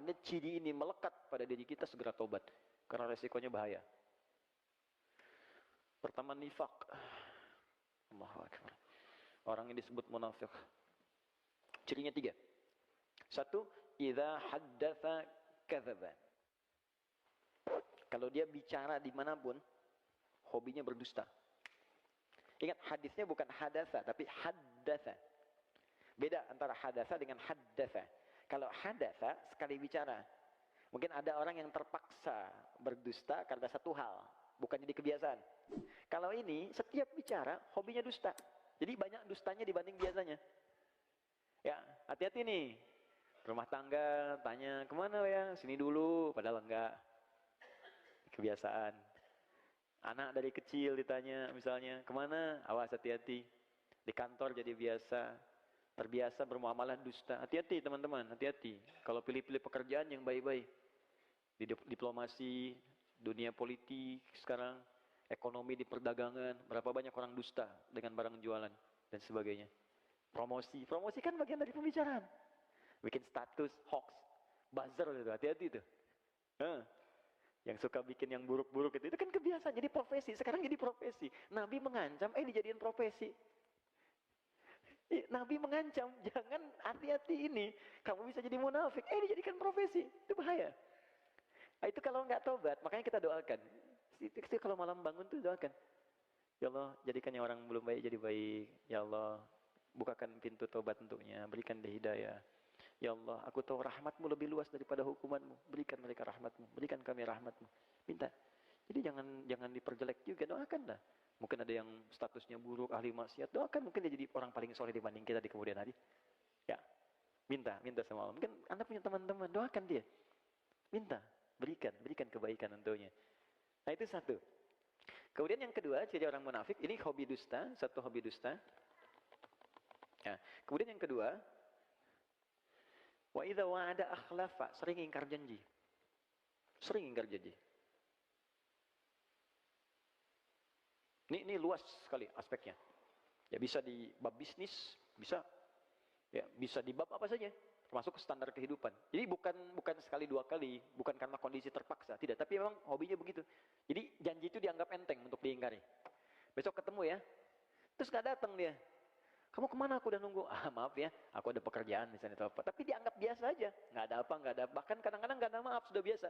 tanda ciri ini melekat pada diri kita, segera tobat. Karena resikonya bahaya. Pertama, nifak. Allahu Akbar. Orang yang disebut munafik. Cirinya 3. 1, idza haddatsa kadzaba. Kalau dia bicara dimanapun, hobinya berdusta. Ingat, hadisnya bukan hadatsa, tapi haddatsa. Beda antara hadatsa dengan haddatsa. Kalau hadatsa, sekali bicara. Mungkin ada orang yang terpaksa berdusta karena satu hal, bukan jadi kebiasaan. Kalau ini, setiap bicara, hobinya dusta. Jadi banyak dustanya dibanding biasanya. Ya, hati-hati nih. Rumah tangga, tanya, kemana ya? Sini dulu, padahal enggak. Kebiasaan. Anak dari kecil ditanya, misalnya, kemana? Awas, hati-hati. Di kantor jadi biasa. Terbiasa bermuamalah dusta. Hati-hati teman-teman, hati-hati. Kalau pilih-pilih pekerjaan yang baik-baik. Di diplomasi, dunia politik sekarang, ekonomi di perdagangan, berapa banyak orang dusta dengan barang jualan dan sebagainya. Promosi kan bagian dari pembicaraan. Bikin status, hoax, buzzer itu, hati-hati itu. Yang suka bikin yang buruk-buruk itu kan kebiasaan, jadi profesi. Sekarang jadi profesi. Nabi mengancam, dijadiin profesi. Nabi mengancam, jangan, hati-hati ini, kamu bisa jadi munafik, dijadikan profesi, itu bahaya. Itu kalau nggak tobat, makanya kita doakan. Itu kalau malam bangun tuh doakan. Ya Allah, jadikan yang orang belum baik jadi baik. Ya Allah, bukakan pintu tobat untuknya, berikan dia hidayah. Ya Allah, aku tahu rahmatmu lebih luas daripada hukumanmu. Berikan mereka rahmatmu, berikan kami rahmatmu. Minta. Jadi jangan diperjelek juga, doakanlah. Mungkin ada yang statusnya buruk, ahli maksiat, doakan, mungkin dia jadi orang paling soleh dibanding kita di kemudian hari. Ya, minta sama Allah. Mungkin Anda punya teman-teman, doakan dia. Minta, berikan kebaikan untuknya. Nah, itu 1. Kemudian yang kedua, ciri orang munafik, ini hobi dusta, 1 hobi dusta. Nah, kemudian yang kedua, wa idza wa'ada akhlafa, sering ingkar janji. Ini luas sekali aspeknya. Ya, bisa di bab bisnis, bisa di bab apa saja, termasuk standar kehidupan. Jadi bukan sekali 2 kali, bukan karena kondisi terpaksa, tidak, tapi memang hobinya begitu. Jadi janji itu dianggap enteng untuk diingkari. Besok ketemu ya, terus gak datang dia. Kamu kemana? Aku udah nunggu. Maaf ya, aku ada pekerjaan misalnya atau apa. Tapi dianggap biasa aja, nggak ada apa, bahkan kadang-kadang nggak ada maaf, sudah biasa.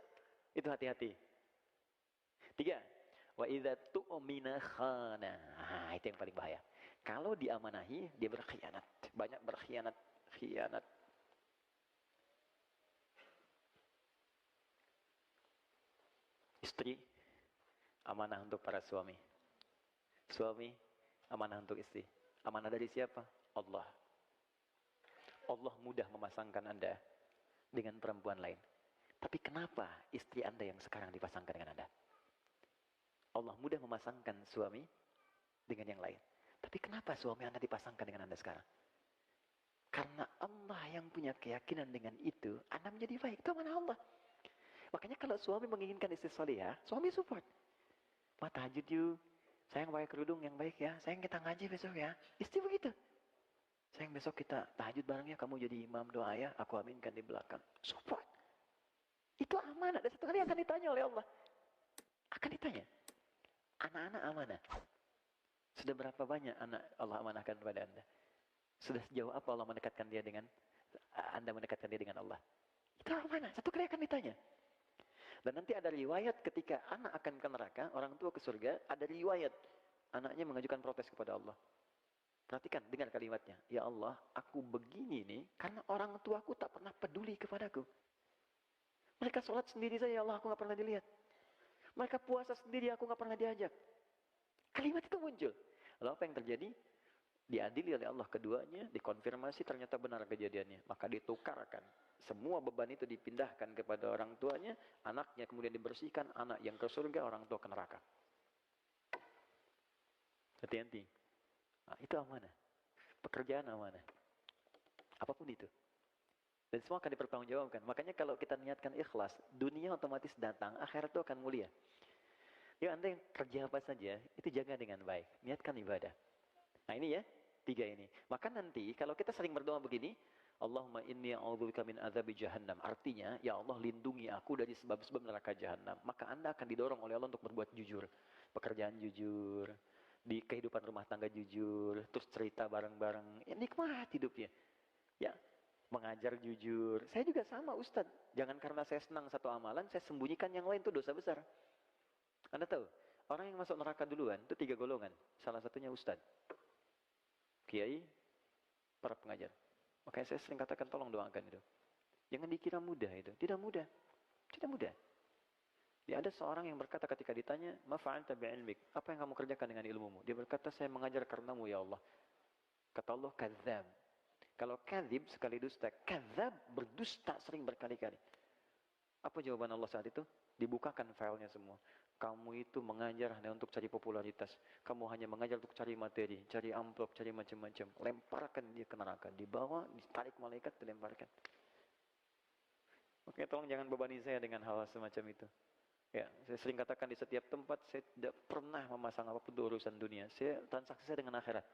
Itu hati-hati. 3. Wa idza tu'mina khana. Itu yang paling bahaya. Kalau diamanahi, dia berkhianat. Banyak khianat. Istri amanah untuk para suami. Suami amanah untuk istri. Amanah dari siapa? Allah. Allah mudah memasangkan Anda dengan perempuan lain. Tapi kenapa istri Anda yang sekarang dipasangkan dengan Anda? Allah mudah memasangkan suami dengan yang lain. Tapi kenapa suami Anda dipasangkan dengan Anda sekarang? Karena Allah yang punya keyakinan dengan itu, Anda menjadi baik. Itu amanah Allah. Makanya kalau suami menginginkan istri salihah, suami support. Tahajud yuk. Sayang pakai kerudung yang baik ya. Sayang kita ngaji besok ya. Istri begitu. Sayang besok kita tahajud bareng ya. Kamu jadi imam, doa ya. Aku aminkan di belakang. Support. Itu amanah. Dan 1 kali akan ditanya oleh Allah. Akan ditanya. Anak-anak amanah. Sudah berapa banyak anak Allah amanahkan kepada Anda? Sudah sejauh apa Allah mendekatkan dia dengan Anda mendekatkan dia dengan Allah? Itu amanah. 1 kali akan ditanya. Dan nanti ada riwayat ketika anak akan ke neraka, orang tua ke surga, ada riwayat anaknya mengajukan protes kepada Allah. Perhatikan, dengar kalimatnya. Ya Allah, aku begini nih karena orang tuaku tak pernah peduli kepadaku. Mereka sholat sendiri saja, ya Allah, aku gak pernah dilihat. Mereka puasa sendiri, aku gak pernah diajak. Kalimat itu muncul. Lalu apa yang terjadi? Diadili oleh Allah keduanya, dikonfirmasi ternyata benar kejadiannya. Maka ditukarkan. Semua beban itu dipindahkan kepada orang tuanya, anaknya kemudian dibersihkan, anak yang ke surga, orang tua ke neraka. Hati-hati. Nah, itu amanah. Pekerjaan amanah. Apapun itu. Dan semua akan dipertanggungjawabkan. Makanya kalau kita niatkan ikhlas, dunia otomatis datang, akhirat itu akan mulia. Ya, Anda yang kerja apa saja, itu jaga dengan baik. Niatkan ibadah. Nah ini ya, 3 ini. Maka nanti kalau kita sering berdoa begini, Allahumma inni a'udzubika min adzabi jahannam. Artinya, ya Allah lindungi aku dari sebab-sebab neraka jahannam. Maka Anda akan didorong oleh Allah untuk berbuat jujur. Pekerjaan jujur, di kehidupan rumah tangga jujur, terus cerita bareng-bareng. Ya, nikmat hidupnya. Ya, mengajar jujur. Saya juga sama Ustadz. Jangan karena saya senang satu amalan, saya sembunyikan yang lain, itu dosa besar. Anda tahu, orang yang masuk neraka duluan, itu 3 golongan. Salah satunya Ustadz, kiai, para pengajar. Makanya saya sering katakan tolong doakan itu. Jangan dikira mudah itu. Tidak mudah. Tidak mudah. Ya, ada seorang yang berkata ketika ditanya, "Ma fa'alta bi'ilmik?" Apa yang kamu kerjakan dengan ilmumu? Dia berkata, "Saya mengajar karenamu ya Allah." Kata Allah, "Kadzdzab." Kalau kadzib sekali dusta, kadzdzab berdusta sering berkali-kali. Apa jawaban Allah saat itu? Dibukakan filenya semua. Kamu itu mengajar hanya untuk cari popularitas. Kamu hanya mengajar untuk cari materi, cari amplop, cari macam-macam. Lemparkan dia ke neraka. Dibawa, ditarik malaikat, dilemparkan. Oke, tolong jangan bebani saya dengan hal semacam itu. Ya, saya sering katakan di setiap tempat, saya tidak pernah memasang apapun urusan dunia. Transaksi saya dengan akhirat,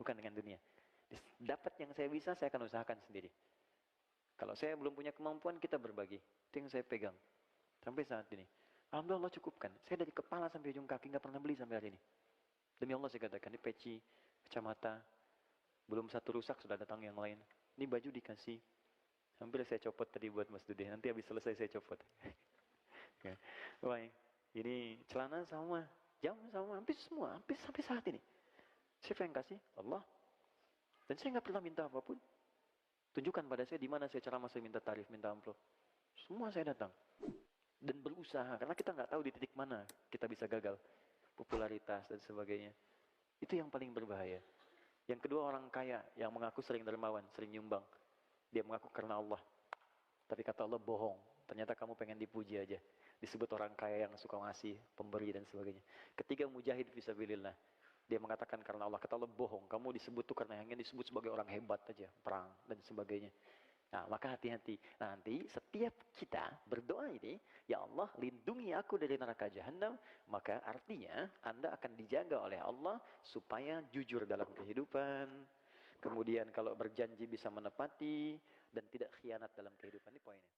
bukan dengan dunia. Dapat yang saya bisa, saya akan usahakan sendiri. Kalau saya belum punya kemampuan, kita berbagi. Itu yang saya pegang. Sampai saat ini. Alhamdulillah Allah cukupkan. Saya dari kepala sampai ujung kaki nggak pernah beli sampai hari ini. Demi Allah saya katakan, ini peci, kacamata, belum satu rusak sudah datang yang lain. Ini baju dikasih. Hampir saya copot tadi buat Mas Dude. Nanti habis selesai saya copot. Ya. Wah, ini celana sama, jam sama, hampir semua, hampir sampai saat ini. Siapa yang kasih? Allah. Dan saya nggak pernah minta apapun. Tunjukkan pada saya di mana saya ceramah, saya minta tarif, minta amplop. Semua saya datang. Dan berusaha, karena kita nggak tahu di titik mana kita bisa gagal. Popularitas dan sebagainya. Itu yang paling berbahaya. Yang kedua, orang kaya yang mengaku sering dermawan, sering nyumbang. Dia mengaku karena Allah. Tapi kata Allah bohong. Ternyata kamu pengen dipuji aja. Disebut orang kaya yang suka ngasih, pemberi dan sebagainya. Ketiga, mujahid fisabilillah. Dia mengatakan karena Allah. Kata Allah bohong. Kamu disebut tuh karena yang disebut sebagai orang hebat aja. Perang dan sebagainya. Nah, maka hati-hati. Nanti setiap kita berdoa ini, ya Allah lindungi aku dari neraka jahanam, maka artinya Anda akan dijaga oleh Allah supaya jujur dalam kehidupan. Kemudian kalau berjanji bisa menepati dan tidak khianat dalam kehidupan. Ini poinnya.